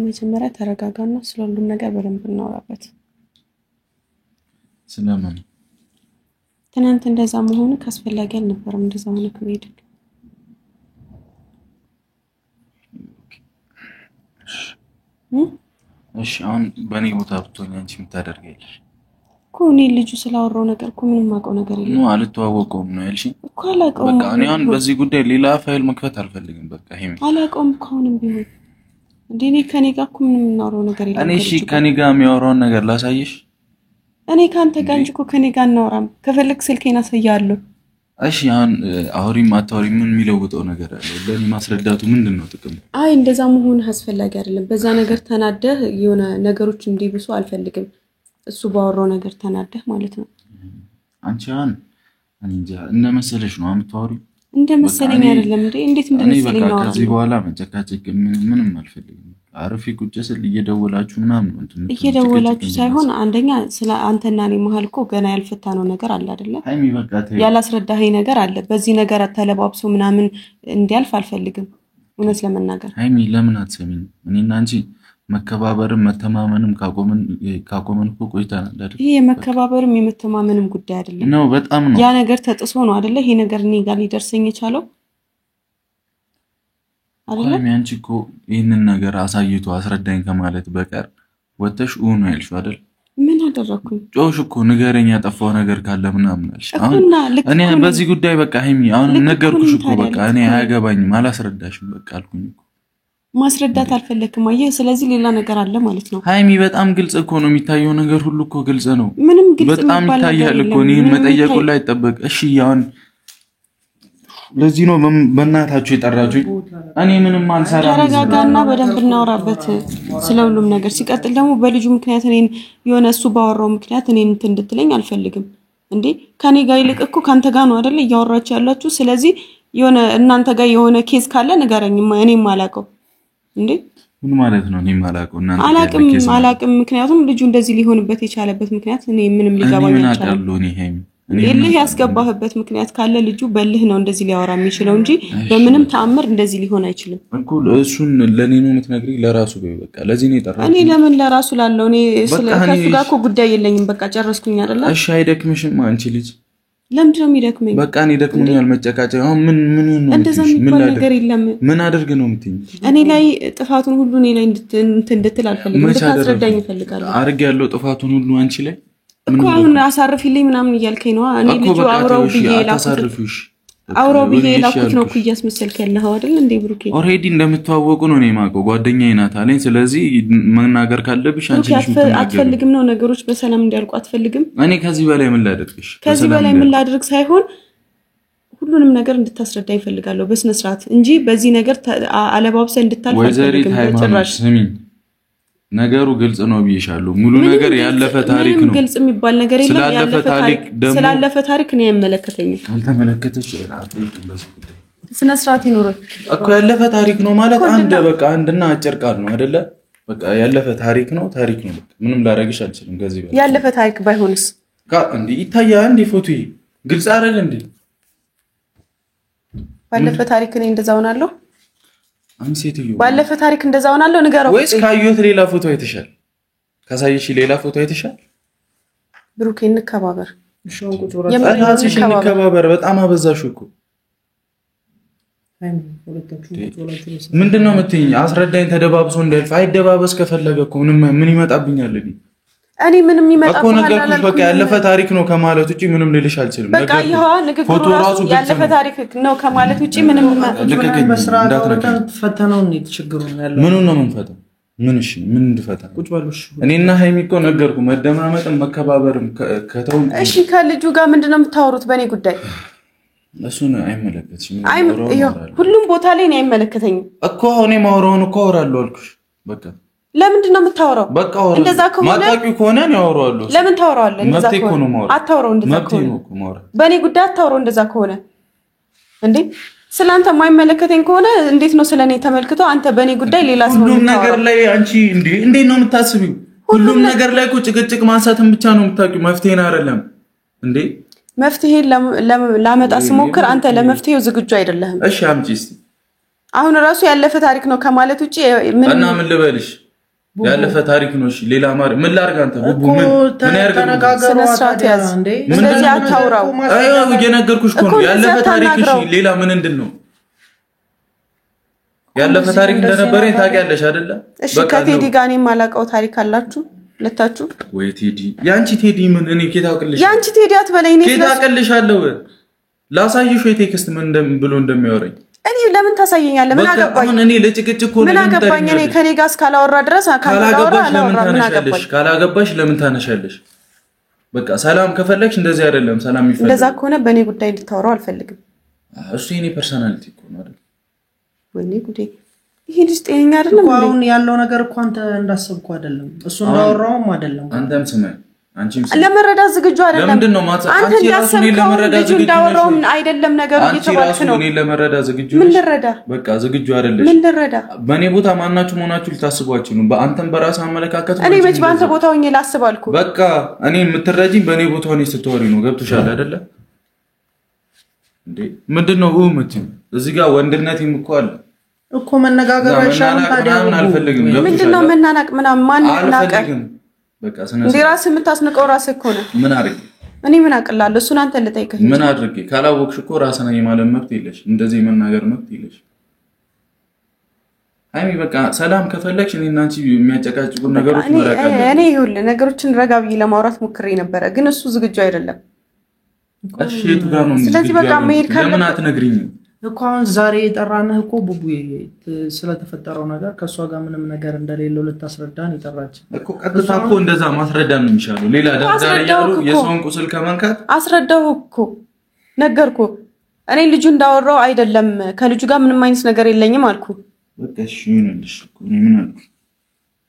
Speaker 3: መጀመሪያ ተረጋጋና ስለሁሉም ነገር በደንብ እናወራበት
Speaker 4: ስለምን
Speaker 3: ትናንት እንደዛ መሆኑ ካስፈላጊ አልነበረም እንደዛ ሆነ ከመሄድ
Speaker 4: እሺ አሁን በኔ ቦታ ብትሆኝ አንቺ ምታደርጋለሽ
Speaker 3: ኮኔ ልጁ ስላወራው ነገር እኮ ምንም ማቀው ነገር የለም
Speaker 4: ነው አልተዋወቀውም ነው ያልሽኝ
Speaker 3: እኮ አላቀውም
Speaker 4: በቃ እኔ አሁን በዚህ ጉዳይ ሌላ ፋይል መክፈት አልፈልግም በቃ ሄሚ
Speaker 3: አላቀውም ከሆነም ቢሆን እንደኔ ከኔ ጋር እኮ ምንም እናወራው ነገር የለም
Speaker 4: እኔ እሺ ከኔ ጋር የሚያወራውን ነገር ላሳይሽ
Speaker 3: እኔ ካንተ ጋር እንጂ እኮ ከኔ ጋር እናወራም ከፈለክ ስልኬን አሳያለሁ
Speaker 4: እሺ አሁን አውሪም አታውሪም ምን የሚለውጠው ነገር አለ? ለኔ ማስረዳቱ ምንድነው ጥቅም?
Speaker 3: አይ እንደዛ መሆን አስፈላጊ አይደለም። በዛ ነገር ተናደህ የሆነ ነገሮች እንዲብሱ አልፈልግም። እሱ ባወራው ነገር ተናደህ ማለት ነው።
Speaker 4: አንቺ አሁን እንጃ እንደመሰለሽ ነው የምታወሪው?
Speaker 3: እንደመሰለኝ አይደለም እንዴ? እንዴት እንደመሰለኝ ነው?
Speaker 4: ከዚህ በኋላ መጨቃጨቅ ምንም አልፈልግም። አርፊ ቁጭ ስል እየደወላችሁ ምናምን እንትን
Speaker 3: እየደወላችሁ ሳይሆን አንደኛ ስለ አንተና እኔ መሀል እኮ ገና ያልፈታነው ነገር አለ አይደለ?
Speaker 4: ሃይሚ በቃ
Speaker 3: ያላስረዳኸኝ ነገር አለ። በዚህ ነገር ተለባብሶ ምናምን እንዲያልፍ አልፈልግም። እውነት ለመናገር
Speaker 4: ሃይሚ ለምን አትሰሚኝ? እኔና አንቺ መከባበርም መተማመንም ካቆመን እኮ ቆይተናል አይደል?
Speaker 3: ይሄ የመከባበርም የመተማመንም ጉዳይ አይደለም
Speaker 4: ነው። በጣም ነው
Speaker 3: ያ ነገር ተጥሶ ነው አይደለ? ይሄ ነገር እኔ ጋር ሊደርሰኝ የቻለው አይደለ?
Speaker 4: ሃይሚ አንቺ እኮ ይሄንን ነገር አሳይቶ አስረዳኝ ከማለት በቀር ወተሽ ኡኑ ያልሽው አይደል?
Speaker 3: ምን አደረኩኝ?
Speaker 4: ጮሽ እኮ ንገረኝ ያጠፋው ነገር ካለ ምናምን አልሽ። አሁን እኔ በዚህ ጉዳይ በቃ ሃይሚ አሁን ነገርኩሽ እኮ በቃ እኔ አያገባኝም አላስረዳሽም በቃ አልኩኝ እኮ።
Speaker 3: ማስረዳት አልፈለክም አየህ። ስለዚህ ሌላ ነገር አለ ማለት ነው።
Speaker 4: ሃይሚ በጣም ግልጽ እኮ ነው የሚታየው ነገር ሁሉ እኮ ግልጽ ነው።
Speaker 3: ምንም ግልጽ
Speaker 4: በጣም ይታያል እኮ እኔ መጠየቁ ላይ አይጠበቅ። እሺ ያውን ለዚህ ነው በእናታችሁ የጠራችሁኝ። እኔ ምንም አልሰራም።
Speaker 3: ተረጋጋና በደንብ እናወራበት ስለሁሉም ነገር። ሲቀጥል ደግሞ በልጁ ምክንያት እኔን የሆነ እሱ ባወራው ምክንያት እኔን እንድትለኝ አልፈልግም እንዴ። ከኔ ጋር ይልቅ እኮ ካንተ ጋር ነው አይደል እያወራችሁ ያላችሁ። ስለዚህ የሆነ እናንተ ጋር የሆነ ኬዝ ካለ ንገረኝ እኔም አላውቀው እንዴ።
Speaker 4: ምን ማለት ነው? እኔም አላውቀው እናንተ
Speaker 3: አላውቅም። ምክንያቱም ልጁ እንደዚህ ሊሆንበት የቻለበት ምክንያት እኔ ምንም ሊገባኝ አልቻለም። እልህ ያስገባህበት ምክንያት ካለ ልጁ በልህ ነው እንደዚህ ሊያወራ የሚችለው እንጂ በምንም ተአምር እንደዚህ ሊሆን አይችልም እኮ።
Speaker 4: እሱን ለኔ ነው የምትነግሪኝ? ለራሱ በቃ ለዚህ ነው የጠራሁት።
Speaker 3: እኔ ለምን ለራሱ ላለው እኔ ከሱ ጋር እኮ ጉዳይ የለኝም። በቃ ጨረስኩኝ አይደል?
Speaker 4: እሺ አይደክምሽም አንቺ ልጅ?
Speaker 3: ለምንድን ነው የሚደክመኝ?
Speaker 4: በቃ እኔ ደክሞኛል መጨቃጨቅ። አሁን ምን ነው
Speaker 3: እንደዛ የሚባል ነገር የለም።
Speaker 4: ምን አድርግ ነው የምትይኝ?
Speaker 3: እኔ ላይ ጥፋቱን ሁሉ እኔ ላይ እንድትል አልፈልግም። እንድታስረዳኝ እፈልጋለሁ።
Speaker 4: አድርግ ያለው ጥፋቱን ሁሉ አንቺ ላይ
Speaker 3: እኮ አሁን አሳርፊልኝ ምናምን እያልከኝ ነው። እኔ ልጁ አውራው ብዬ ላኩት ነው እኮ እያስመሰልክ ያለኸው አይደል እንዴ ብሩኬ?
Speaker 4: ኦሬዲ እንደምትዋወቁ ነው እኔ የማውቀው። ጓደኛዬ ናት አለኝ። ስለዚህ መናገር ካለብሽ አንቺ ልጅ
Speaker 3: አትፈልግም ነው ነገሮች በሰላም እንዲያልቁ አትፈልግም?
Speaker 4: እኔ ከዚህ በላይ ምን ላድርግሽ?
Speaker 3: ከዚህ በላይ ምን ላድርግ ሳይሆን ሁሉንም ነገር እንድታስረዳ ይፈልጋለሁ በስነ ስርዓት እንጂ በዚህ ነገር አለባብሰ እንድታልፍ አልፈልግም። ጭራሽ
Speaker 4: ነገሩ ግልጽ ነው ብዬሻለሁ። ሙሉ ነገር ያለፈ ታሪክ ነው።
Speaker 3: ግልጽ የሚባል ነገር የለም። ስላለፈ ታሪክ ነው አይመለከተኝም።
Speaker 4: አልተመለከተሽ
Speaker 3: ስነ ስርዓት ይኖር
Speaker 4: እኮ ያለፈ ታሪክ ነው ማለት በቃ አንድና አጭር ቃል ነው አይደለ? በቃ ያለፈ ታሪክ ነው በቃ ምንም ላረግሽ አልችልም። ከዚህ በላይ
Speaker 3: ያለፈ ታሪክ ባይሆንስ
Speaker 4: እንዴ ይታያል እንዴ? ፎቶ ግልጽ አይደል እንዴ?
Speaker 3: ባለፈ ታሪክ ነው እንደዛው ናለው።
Speaker 4: አንሴትዩ
Speaker 3: ባለፈ ታሪክ እንደዛው ናለው ንገረው።
Speaker 4: ወይስ ካዩት ሌላ ፎቶ አይተሻል? ካሳየሽ ሌላ ፎቶ አይተሻል?
Speaker 3: ብሩኬ እንከባበር።
Speaker 4: የራስሽ እንከባበር። በጣም አበዛሽ እኮ። ምንድነው የምትይኝ? አስረዳኝ። ተደባብሶ እንዳይልፍ አይደባበስ ከፈለገ እኮ ምን ይመጣብኛል?
Speaker 3: እኔ ምንም ይመጣብኛል
Speaker 4: እኮ ነገርኩሽ። በቃ ያለፈ ታሪክ ነው ከማለት ውጪ ምንም ልልሽ አልችልም።
Speaker 3: በቃ ይሄው ንግግሩ ራሱ ያለፈ ታሪክ ነው ከማለት ውጪ ምንም
Speaker 2: ፈተናው ነው ችግሩ ያለው።
Speaker 4: ምኑን ነው የምንፈታው? ምንሽ ምን እንድፈታ?
Speaker 2: ቁጭ ባሉሽ
Speaker 4: እኔና ሃይሚ እኮ ነገርኩ። መደማመጥም መከባበርም ከተው።
Speaker 3: እሺ ከልጁ ጋር ምንድነው የምታወሩት በእኔ ጉዳይ?
Speaker 4: እሱን አይመለከትሽም።
Speaker 3: ሁሉም ቦታ ላይ ነው አይመለከተኝም
Speaker 4: እኮ። እኔ ማውራውን እኮ አወራለሁ አልኩሽ። በቃ
Speaker 3: ለምንድን ነው የምታወራው?
Speaker 4: በቃ
Speaker 3: እንደዛ ከሆነ
Speaker 4: ማጣቂው ከሆነ ነው ያወራዋለሁ።
Speaker 3: ለምን ታወራዋለህ? እንደዛ ከሆነ አታወራው። እንደዛ ከሆነ በእኔ ጉዳይ አታወራው። እንደዛ ከሆነ እንዴ ስላንተ የማይመለከተኝ ከሆነ እንዴት ነው ስለኔ ተመልክቶ አንተ በእኔ ጉዳይ ሌላ ሰው
Speaker 4: ሁሉም ነገር ላይ አንቺ እንዴት ነው የምታስቢው? ሁሉም ነገር ላይ እኮ ጭቅጭቅ ማንሳትን ብቻ ነው የምታውቂው። መፍትሄን አይደለም እንዴ?
Speaker 3: መፍትሄ ላመጣ ስሞክር አንተ ለመፍትሄው ዝግጁ አይደለህም።
Speaker 4: እሺ አምጪ እስቲ።
Speaker 3: አሁን ራሱ ያለፈ ታሪክ ነው ከማለት ውጪ
Speaker 4: እና ምን ልበልሽ? ያለፈ ታሪክ ነው። እሺ ሌላ ምን ላርግ? አንተ ቡቡ ምን
Speaker 3: ተነጋገሩ አታያዝ እንዴ? እንደዚህ አታውራው።
Speaker 4: አዎ እየነገርኩሽ እኮ ነው ያለፈ ታሪክ። እሺ ሌላ ምን እንደነው? ያለፈ ታሪክ እንደነበረኝ ታውቂያለሽ አይደለ?
Speaker 3: እሺ ከቴዲ ጋር እኔ የማላውቀው ታሪክ አላችሁ ለታችሁ?
Speaker 4: ወይ ቴዲ ያንቺ ቴዲ ምን እኔ ከታውቅልሽ?
Speaker 3: ያንቺ ቴዲ አትበለኝ። እኔ
Speaker 4: ከታውቅልሻለሁ ላሳይሽ ወይ ቴክስት ምን ብሎ እንደሚያወራኝ
Speaker 3: እኔ ለምን ታሳየኛለህ? ምን አገባኝ?
Speaker 4: አሁን እኔ ለጭቅጭቅ ሆነ
Speaker 3: ምን አገባኝ? እኔ ከኔ ጋር እስካላወራ ድረስ ካላገባሽ
Speaker 4: ለምን ታነሻለሽ? በቃ ሰላም ከፈለግሽ እንደዚህ አይደለም ሰላም ይፈልግ
Speaker 3: እንደዛ ከሆነ በእኔ ጉዳይ እንድታወራው አልፈልግም
Speaker 4: እሱ የኔ ፐርሰናሊቲ እኮ ነው አይደል
Speaker 3: ወይኔ ጉዴ ይሄ ልጅ ጤነኛ አይደለም
Speaker 2: አሁን ያለው ነገር እኮ አንተ እንዳሰብኩ አይደለም እሱ እንዳወራውም አይደለም
Speaker 4: አንተም ስማኝ አንቺም
Speaker 3: ለመረዳት ዝግጁ አይደለም
Speaker 4: ለምንድነው አንቺ ራሱ እኔ ለመረዳት ዝግጁ
Speaker 3: እንዳወራው አይደለም ነገሩ እየተባልክ ነው
Speaker 4: እኔ ለመረዳት ዝግጁ
Speaker 3: ምን ልረዳ
Speaker 4: በቃ ዝግጁ አይደለሽ
Speaker 3: ምን ልረዳ
Speaker 4: በእኔ ቦታ ማናችሁ መሆናችሁ ልታስቧችሁ ነው በአንተም በራስ አመለካከት
Speaker 3: እኔ መች ባንተ ቦታ ሆኜ ላስባልኩ
Speaker 4: በቃ እኔ የምትረጂኝ በእኔ ቦታ ሆኜ ስትወሪ ነው ገብቶሻል አይደለ እንዴ ምንድነው እውምት እዚህ ጋር ወንድነት ይምቆል
Speaker 2: እኮ መነጋገር አይሻልም ታዲያ
Speaker 3: ምንድነው መናናቅ ምናምን ማን ናቀ
Speaker 4: በቃ ስነ
Speaker 3: እንዴ ራስ የምታስነቀው ራስህ እኮ ነው
Speaker 4: ምን አድርጌ
Speaker 3: እኔ ምን አቀላለሁ እሱን አንተ ልጠይቅህ
Speaker 4: ምን አድርጌ ካላወቅሽ እኮ ራስና የማለም መብት የለሽ እንደዚህ መናገር መብት የለሽ አይሚ በቃ ሰላም ከፈለግሽ እኔና አንቺ የሚያጨቃጭቁ ነገሮች መራቀል
Speaker 3: እኔ ይሁን ነገሮችን ረጋብይ ለማውራት ሞክሬ ነበር ግን እሱ ዝግጁ አይደለም
Speaker 4: እሺ ጋር ነው
Speaker 3: ስለዚህ በቃ መሄድ ካለ
Speaker 4: ለምን አትነግሪኝም
Speaker 2: እኮ አሁን ዛሬ የጠራነህ እኮ ቡቡዬ ስለተፈጠረው ነገር ከሷ ጋር ምንም ነገር እንደሌለው ልታስረዳን ይጠራች
Speaker 4: እኮ ቀጥታ እኮ እንደዛ ማስረዳን ነው የሚሻለው ሌላ ዳዳር ያሉ የሰውን ቁስል ከመንካት
Speaker 3: አስረዳው እኮ ነገርኩ እኔ ልጁ እንዳወራው አይደለም ከልጁ ጋር ምንም አይነት ነገር የለኝም አልኩ
Speaker 4: በቃ እሺ ይሁንልሽ እኮ ምን አልኩ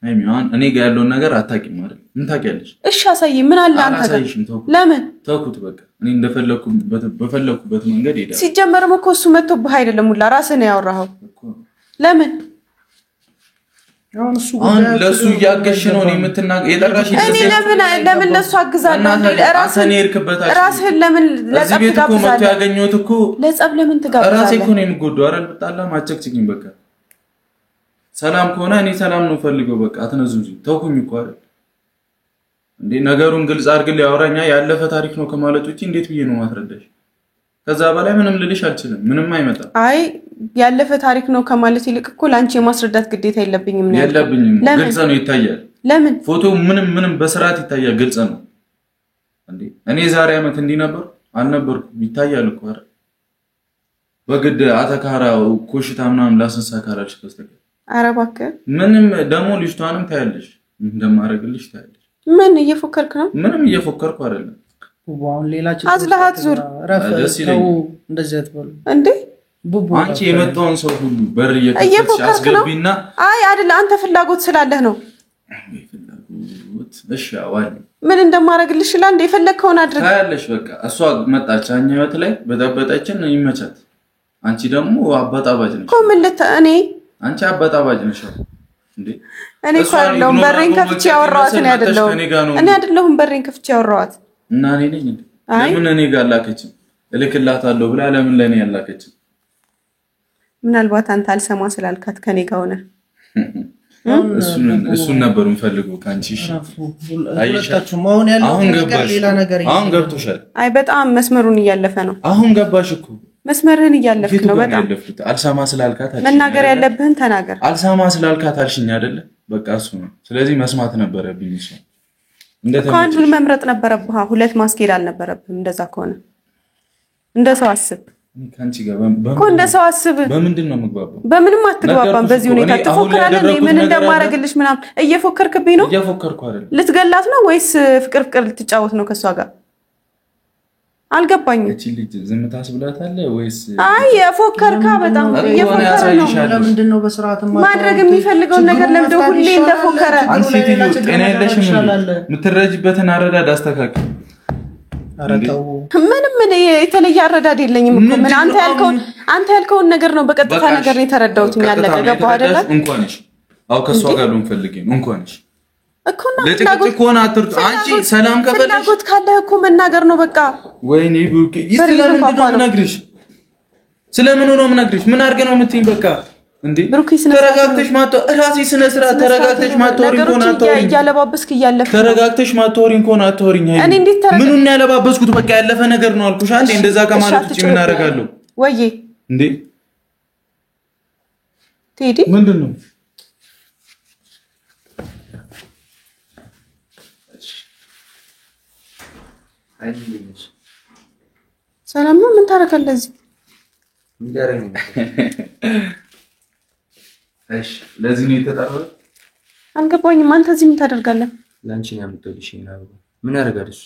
Speaker 4: አይሚያን እኔ ጋር ያለው ነገር አታቂም አይደል ምን ታቂያለሽ
Speaker 3: እሺ አሳይ ምን አለ አንተ ጋር ለምን
Speaker 4: ተውኩት በቃ እኔ እንደፈለኩ በፈለኩበት መንገድ ሄዳ
Speaker 3: ሲጀመርም እኮ እሱ መጥቶብህ አይደለም ሁላ ራስህ ነው ያወራኸው ለምን
Speaker 2: አሁን
Speaker 4: ለሱ ያገሽ ነው እኔ የምትናገር የጠራሽ
Speaker 3: እኔ ለምን ለሱ አግዛለሁ ራስህን ለምን ለጸብ
Speaker 4: ትጋብዛለህ ያገኘሁት እኮ
Speaker 3: ለጸብ ለምን ትጋብዛለህ
Speaker 4: ራሴ እኮ ነው የምጎዳው አይደል በጣላ ማጨቅጭቅኝ በቃ ሰላም ከሆነ እኔ ሰላም ነው ፈልገው በቃ አትነዙኝ ተውኩኝ እኮ አይደል እንዴ ነገሩን ግልጽ አድርግልኝ ያወራኛ ያለፈ ታሪክ ነው ከማለት ውጪ እንዴት ብዬ ነው ማስረዳሽ ከዛ በላይ ምንም ልልሽ አልችልም ምንም አይመጣም
Speaker 3: አይ ያለፈ ታሪክ ነው ከማለት ይልቅ እኮ ላንቺ የማስረዳት ግዴታ የለብኝም ነው
Speaker 4: የለብኝም ግልጽ ነው ይታያል
Speaker 3: ለምን
Speaker 4: ፎቶ ምንም በስርዓት ይታያል ግልጽ ነው እንዴ እኔ ዛሬ አመት እንዲ ነበር አልነበርኩም ይታያል እኮ አይደል በግድ አተካራው ኮሽታ ምናምን ላሰሳ ካራልሽ በስተቀር
Speaker 3: ኧረ እባክህ
Speaker 4: ምንም ደሞ ልጅቷንም ታያለሽ እንደማረግልሽ ታያለሽ
Speaker 3: ምን እየፎከርክ ነው
Speaker 4: ምንም እየፎከርኩ አይደለም
Speaker 2: ቡቡን ሌላ ችግር
Speaker 3: አዝለሃት ዙር
Speaker 2: ረፈው እንደዚህ አትበሉ
Speaker 3: እንዴ
Speaker 2: ቡቡ
Speaker 4: አንቺ የመጣውን ሰው ሁሉ በር እየከፈትሽ አስገቢና
Speaker 3: አይ አይደል አንተ ፍላጎት ስላለህ ነው
Speaker 4: እሺ አዋል
Speaker 3: ምን እንደማረግልሽ ይላል እንደ የፈለከውን አድርግ
Speaker 4: ታያለሽ በቃ እሷ መጣች አኛውት ላይ በጠበጠችን ይመቻት አንቺ ደግሞ አባጣባጭ ነሽ
Speaker 3: ኮምልት እኔ
Speaker 4: አንቺ አባጣባጭ ነሽ እንዴ
Speaker 3: እኔ ኳለው በሬን ከፍቼ ያወራዋት ነው አይደለም እኔ አይደለሁም በሬን ከፍቼ ያወራዋት
Speaker 4: እና እኔ ነኝ ለምን እኔ ጋር ላከች እልክላታለሁ ብላ ለምን ለኔ ያላከች
Speaker 3: ምናልባት አንተ አልሰማ ስላልካት ከኔ ጋር ሆነ
Speaker 4: እሱን ነበር እንፈልገው ካንቺ እሺ
Speaker 2: አይሻችሁ ማውን ያለው ሌላ ነገር
Speaker 4: አሁን ገብቶሻል
Speaker 3: አይ በጣም መስመሩን እያለፈ ነው
Speaker 4: አሁን ገባሽ እኮ
Speaker 3: መስመርህን እያለፍክ ነው በጣም
Speaker 4: አልሰማ ስላልካት
Speaker 3: መናገር ያለብህን ተናገር
Speaker 4: አልሰማ ስላልካት አልሽኝ አይደለ በቃ እሱ ነው ስለዚህ መስማት ነበረብኝ እሱ
Speaker 3: አንዱን መምረጥ ነበረብህ ሁለት ማስኬድ አልነበረብህም እንደዛ ከሆነ እንደሰው አስብ
Speaker 4: ካንቺ ጋር
Speaker 3: እኮ እንደሰው አስብ
Speaker 4: በምንድነው መግባባው
Speaker 3: በምንም አትግባባም በዚህ ሁኔታ ትፎክራለህ ምን እንደማረግልሽ ምናምን እየፎከርክብኝ ነው
Speaker 4: እየፎከርኩ አይደል
Speaker 3: ልትገላት ነው ወይስ ፍቅር ልትጫወት ነው ከሷ ጋር አልገባኝም
Speaker 4: እቺ ልጅ ዝምታ ስብላታለ ወይስ
Speaker 3: አይ የፎከርካ በጣም እየፎከረ ነው
Speaker 2: ለምንድነው በስርዓት
Speaker 3: ማድረግ የሚፈልገው ነገር ለምደው ሁሌ እንደፎከረ
Speaker 4: አንቺ ጤና የለሽም ምትረጅበትን አረዳድ አስተካክል
Speaker 2: አረታው
Speaker 3: ምንም የተለየ አረዳድ የለኝም እኮ ምን አንተ ያልከውን ነገር ነው በቀጥታ ነገር ነው የተረዳሁት ያለቀ ገባህ አይደለ
Speaker 4: እንኳንሽ አው ከሷ ጋር ነው ፈልጌ እንኳንሽ
Speaker 3: እኮ ነው
Speaker 4: ለጥቂት ኮና አትርጡ አንቺ ሰላም ከፈለሽ
Speaker 3: ፍላጎት ካለ እኮ መናገር ነው በቃ
Speaker 4: ወይኔ ቡርኪ ስለምን ነው የምነግርሽ ምን አድርገ ነው የምትይኝ በቃ እንዴ ተረጋግተሽ ማቶ ራሴ ስነ ስርዓት ተረጋግተሽ ማቶሪን ኮና አትወሪኝ
Speaker 3: ያለባበስክ ያለፈ
Speaker 4: ተረጋግተሽ ማቶሪን ኮና አትወሪኝ
Speaker 3: እኔ እንዴት
Speaker 4: ምኑን ያለባበስኩት በቃ ያለፈ ነገር ነው አልኩሽ አንዴ እንደዛ ከማለት ውጪ ምን አደርጋለሁ
Speaker 3: ወይዬ
Speaker 4: እንዴ
Speaker 3: ቴዲ
Speaker 4: ምንድነው
Speaker 6: አይልኝሽ
Speaker 3: ሰላም ነው ምን ታረጋለህ እዚህ
Speaker 6: ንገረኝ
Speaker 4: እሺ ለዚህ ነው የተጣራው
Speaker 3: አልገባኝም አንተ እዚህ ምን ታደርጋለህ
Speaker 6: ላንቺ ነው የምትልሽ ይናው ምን ያደርጋልሽ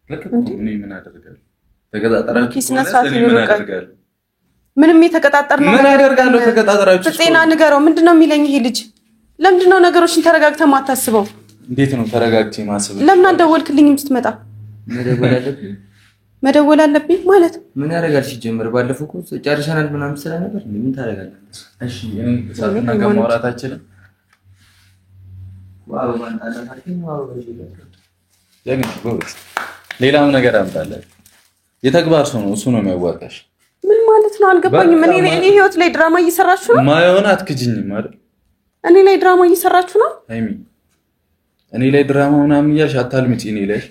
Speaker 4: እኔ ምን አደርጋለሁ? ተቀጣጣራችሁ ምን አደርጋለሁ?
Speaker 3: ምንም የተቀጣጠርነው
Speaker 4: ምን አደርጋለሁ? ተቀጣጣራችሁ
Speaker 3: ጤና ንገረው። ምንድነው የሚለኝ ይሄ ልጅ? ለምንድነው ነገሮችን ተረጋግተህ ማታስበው?
Speaker 4: እንዴት ነው ተረጋግቼ ማስበው?
Speaker 3: ለምን አልደወልክልኝም ስትመጣ? መደወል አለብኝ ማለት
Speaker 6: ምን ያደርጋል? ሲጀምር ባለፈው እኮ ጨርሰናል ምናምን ስላ ነበር። ምን ታደርጋለህ?
Speaker 4: እሺ እኔ ሳትና ከማውራታችን
Speaker 6: ዋው ማንጣላታችን ዋው
Speaker 4: ሌላም ነገር አምጣለህ። የተግባር ሰው ነው እሱ ነው የሚያዋጣሽ።
Speaker 3: ምን ማለት ነው አልገባኝም። እኔ ህይወት ላይ ድራማ እየሰራችሁ ነው?
Speaker 4: ማየውን አትክጂኝም አይደል?
Speaker 3: እኔ ላይ ድራማ እየሰራችሁ ነው?
Speaker 4: ሃይሚ እኔ ላይ ድራማ ምናምን እያልሽ አታልምጪ። እኔ ላይ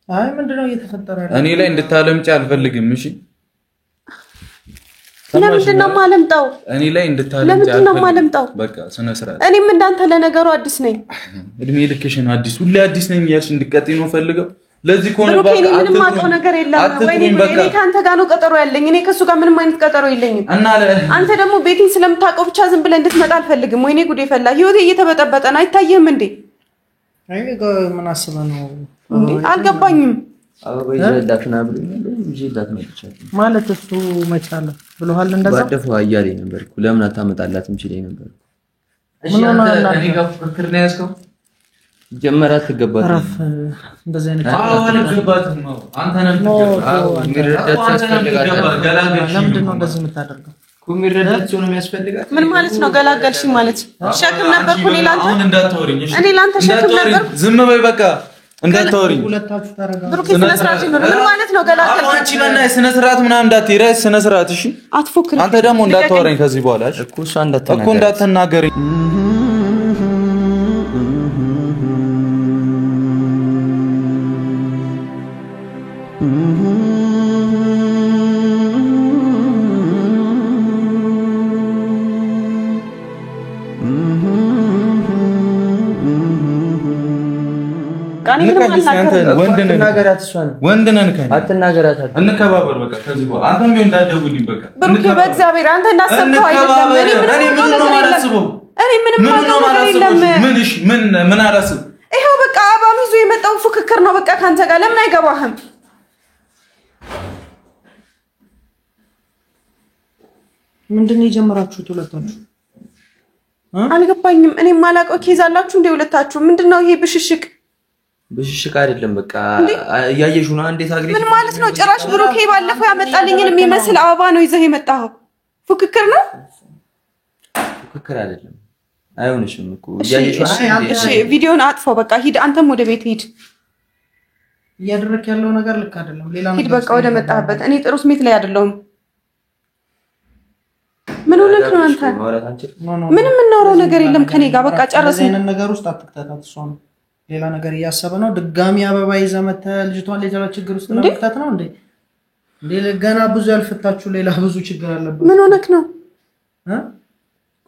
Speaker 2: አይ ምንድነው እየተፈጠረ ያለው?
Speaker 4: እኔ ላይ እንድታለምጪ አልፈልግም። እሺ
Speaker 3: ለምንድነው ማለምጣው?
Speaker 4: እኔ ላይ እንድታለምጪ
Speaker 3: ለምንድነው ማለምጣው?
Speaker 4: በቃ ስነ ስርዓት።
Speaker 3: እኔም እንዳንተ ለነገሩ አዲስ ነኝ።
Speaker 4: እድሜ ልክሽን አዲስ ሁሌ አዲስ ነኝ እያልሽ እንድትቀጥይ ነው ፈልገው። ለዚህ ኮነ
Speaker 3: በቃ ምንም ማውቀው ነገር የለም። ወይኔ እኔ ካንተ ጋር ነው ቀጠሮ ያለኝ። እኔ ከሱ ጋር ምንም አይነት ቀጠሮ የለኝም። አንተ ደግሞ ቤቴን ስለምታውቀው ብቻ ዝም ብለህ እንድትመጣ አልፈልግም። ወይኔ ጉዴ ፈላ። ህይወቴ እየተበጠበጠ ነው። አይታየህም እንዴ?
Speaker 2: አይ ምን አስበህ ነው?
Speaker 3: አልገባኝም።
Speaker 6: አበባ ይዘላትና ብሎኛል። ይዘላት ነው ብቻ
Speaker 2: ማለት እሱ መቻለ ብሎሃል። እንደዛ
Speaker 6: ባደፈው አያሌ ነበር እኮ ለምን አታመጣላትም ሲለኝ ነበር።
Speaker 2: እሺ አንተ
Speaker 6: እኔ ጋር ፍቅር ነው ያዝከው? ጀመራት ተገባት
Speaker 2: እንደዚህ አይነት
Speaker 4: አልገባትም ነው አንተ ነህ
Speaker 6: ሚረዳት ያስፈልጋል።
Speaker 2: ለምንድን ነው እንደዚህ የምታደርገው?
Speaker 6: ኩሚረዳት ነው የሚያስፈልጋል።
Speaker 3: ምን ማለት ነው? ገላገልሽ ማለት ሸክም ነበርኩ እኔ ላንተ።
Speaker 4: አሁን እንዳታወሪኝ እሺ?
Speaker 3: እኔ ላንተ ሸክም ነበርኩ።
Speaker 4: ዝም በይ በቃ እንዳታወሪኝ።
Speaker 2: ሁለታችሁ ተረጋጉ።
Speaker 3: ብሩክ ስነ ስርዓት ነው። ምን ማለት ነው? ገላገልሽ
Speaker 4: አንቺ በእናትሽ ስነ ስርዓት ምናምን እንዳትይረስ ስነ ስርዓት እሺ?
Speaker 3: አትፎክር።
Speaker 4: አንተ ደግሞ እንዳታወሪኝ ከዚህ በኋላ እሺ?
Speaker 6: እኮ እሷ እንዳትናገር
Speaker 4: እኮ እንዳትናገሪኝ
Speaker 6: አትናገራት።
Speaker 4: እንከባበር በቃ ከዚህ በኋላ አንተም ቢሆን እንዳትደውልኝ በቃ
Speaker 3: ብሩክ በእግዚአብሔር አንተ እንዳሰብከው አይደለም። እኔ ምንም ነገር የለም።
Speaker 4: ምን እሺ ምን አላስብ።
Speaker 3: ይሄው በቃ አባም ይዞ የመጣው ፉክክር ነው። በቃ ካንተ ጋር ለምን አይገባህም?
Speaker 2: ምንድነው የጀመራችሁት ሁለታችሁ?
Speaker 3: አልገባኝም። እኔ ማላውቀው ኬዝ አላችሁ እንደ ሁለታችሁ። ምንድነው ይሄ ብሽሽቅ?
Speaker 6: ብሽሽቅ አይደለም በቃ እያየሽው ነው። እንዴት አግሪ
Speaker 3: ምን ማለት ነው? ጭራሽ ብሩኬ ባለፈው ያመጣልኝን የሚመስል አበባ ነው ይዘህ የመጣኸው። ፉክክር ነው?
Speaker 6: ፉክክር አይደለም። አይሆንሽም እኮ እያየሽው።
Speaker 3: እሺ ቪዲዮን አጥፋው በቃ ሂድ። አንተም ወደ ቤት ሂድ።
Speaker 2: እያደረክ ያለው ነገር ልክ አይደለም። ሌላ ነገር
Speaker 3: ሂድ በቃ ወደ መጣህበት። እኔ ጥሩ ስሜት ላይ አይደለሁም። ምን ሆነህ ነው አንተ? ምንም የምናወራው ነገር የለም ከኔ ጋር በቃ ጨረስን።
Speaker 2: እኔን ነገር ውስጥ አትክተታት። እሷ ነው ሌላ ነገር እያሰበ ነው። ድጋሚ አበባ ይዘህ መተህ ልጅቷን ሌላ ችግር ውስጥ ለመክተት ነው እንዴ? ገና ብዙ ያልፈታችሁ ሌላ ብዙ ችግር አለበት።
Speaker 3: ምን ሆነህ ነው?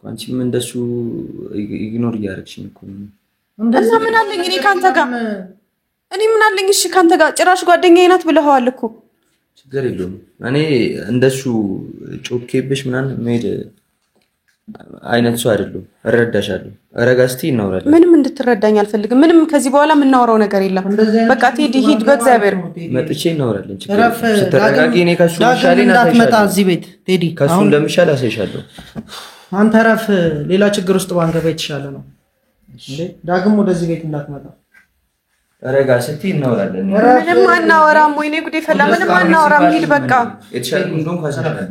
Speaker 6: አንቺም እንደሱ ኢግኖር እያደረግሽኝ እኮ ነው።
Speaker 3: እና ምን አለኝ እኔ ካንተ ጋር? እኔ ምን አለኝ? እሺ ካንተ ጋር ጭራሽ ጓደኛዬ ናት ብለኸዋል እኮ።
Speaker 6: ችግር የለውም። እኔ እንደሱ ጮኬብሽ ምናምን መሄድ አይነት ሰው አይደለም። እረዳሻለሁ። ረጋ እስቲ እናወራለን።
Speaker 3: ምንም እንድትረዳኝ አልፈልግም። ምንም ከዚህ በኋላ የምናወራው ነገር የለም። በቃ ቴዲ ሂድ በእግዚአብሔር።
Speaker 6: መጥቼ እናወራለን። ስትረጋጊ እኔ ከሱ ሻሌ
Speaker 2: እንዳትመጣ እዚህ ቤት ቴዲ።
Speaker 6: ከሱ እንደምሻል አሳይሻለሁ።
Speaker 2: አንተ ረፍ። ሌላ ችግር ውስጥ ባንገባ የተሻለ ነው እንዴ? ዳግም ወደዚህ ቤት እንዳትመጣ።
Speaker 6: ረጋ እስቲ እናወራለን።
Speaker 3: ምንም አናወራም። ወይኔ ጉዴ ፈላ። ምንም አናወራም። ሂድ በቃ።
Speaker 6: የተሻለ እንደሆነ ካሳይሻለሁ።